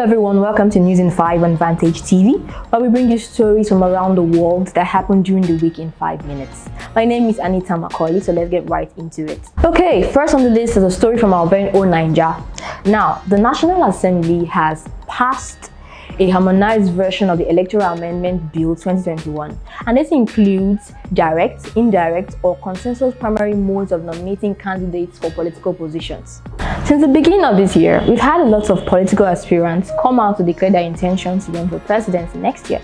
everyone, welcome to News in 5 on Vantage TV, where we bring you stories from around the world that happened during the week in 5 minutes. My name is Anita Macaulay, so let's get right into it. Okay, first on the list is a story from our very own Naija. Now, the National Assembly has passed a harmonized version of the Electoral Amendment Bill 2021, and this includes direct, indirect, or consensus primary modes of nominating candidates for political positions. Since the beginning of this year, we've had a lot of political aspirants come out to declare their intentions to run for presidency next year,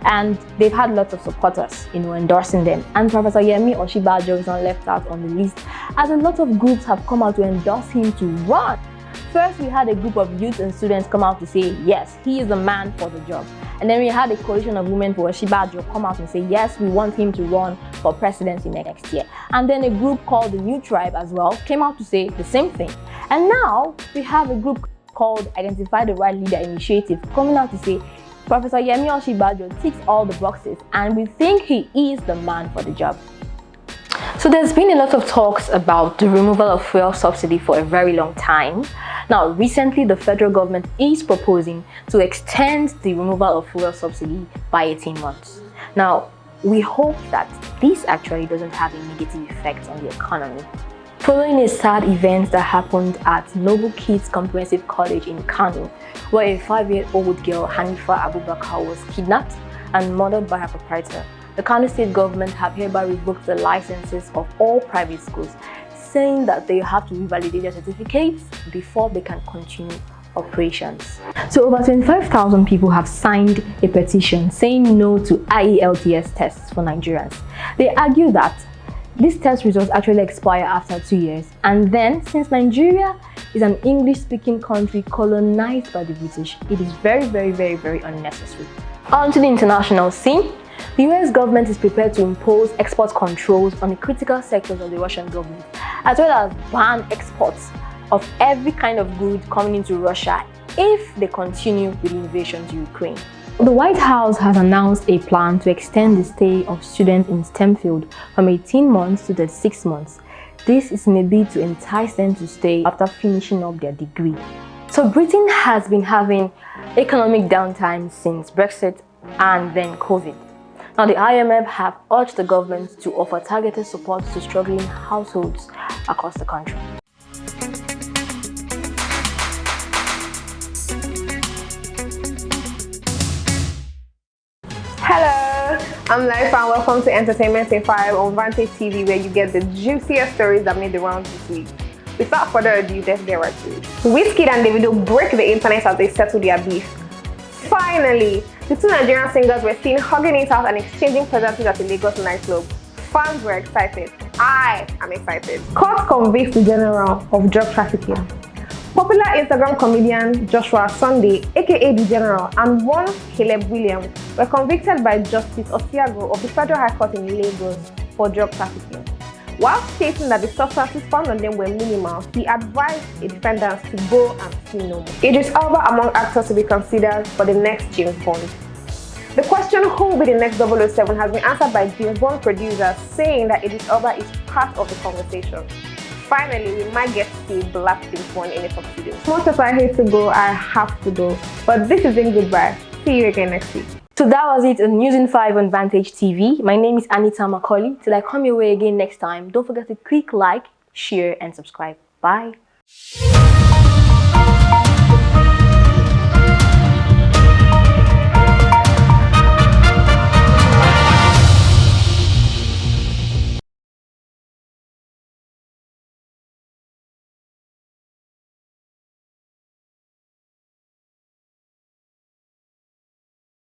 and they've had lots of supporters, endorsing them. And Professor Yemi Osinbajo is not left out on the list, as a lot of groups have come out to endorse him to run. First, we had a group of youth and students come out to say, yes, he is the man for the job. And then we had a coalition of women for Osinbajo come out and say, yes, we want him to run for presidency next year. And then a group called the New Tribe as well came out to say the same thing. And now we have a group called Identify the Right Leader Initiative coming out to say, Professor Yemi Osinbajo ticks all the boxes and we think he is the man for the job. So there's been a lot of talks about the removal of fuel subsidy for a very long time. Now, recently, the federal government is proposing to extend the removal of fuel subsidy by 18 months. Now, we hope that this actually doesn't have a negative effect on the economy. Following a sad event that happened at Noble Kids Comprehensive College in Kano, where a 5-year-old girl, Hanifa Abubakar, was kidnapped and murdered by her proprietor, the Kano State government have hereby revoked the licenses of all private schools, saying that they have to revalidate their certificates before they can continue operations. So over 25,000 people have signed a petition saying no to IELTS tests for Nigerians. They argue that these test results actually expire after 2 years, and then since Nigeria is an English-speaking country colonized by the British, it is very unnecessary. On to the international scene. The US government is prepared to impose export controls on the critical sectors of the Russian government, as well as ban exports of every kind of good coming into Russia if they continue with the invasion to Ukraine. The White House has announced a plan to extend the stay of students in STEM field from 18 months to 36 months. This is in a bid to entice them to stay after finishing up their degree. So Britain has been having economic downtime since Brexit and then COVID. Now, the IMF have urged the government to offer targeted support to struggling households across the country. Hello, I'm Life and welcome to Entertainment in 5 on Vantage TV, where you get the juiciest stories that made the rounds this week. Without further ado, let's get right to it. Wizkid and Davido break the internet as they settle their beef. Finally, the two Nigerian singers were seen hugging it out and exchanging pleasantries at a Lagos nightclub. Fans were excited. I am excited. Court convicts the general of drug trafficking. Popular Instagram comedian Joshua Sunday, aka The General, and one Caleb Williams were convicted by Justice Osiago of the Federal High Court in Lagos for drug trafficking. While stating that the substances found on them were minimal, he advised the defendants to go and see no more. Idris Elba among actors to be considered for the next James Bond. The question who will be the next 007 has been answered by James Bond producers, saying that Idris Elba is part of the conversation. Finally, we might get to see Blackpink one in a tuxedo. As much as I hate to go, I have to go. But this is in goodbye. See you again next week. So that was it on News in 5 on Vantage TV. My name is Anita Macaulay. Till I come your way again next time, don't forget to click like, share, and subscribe. Bye.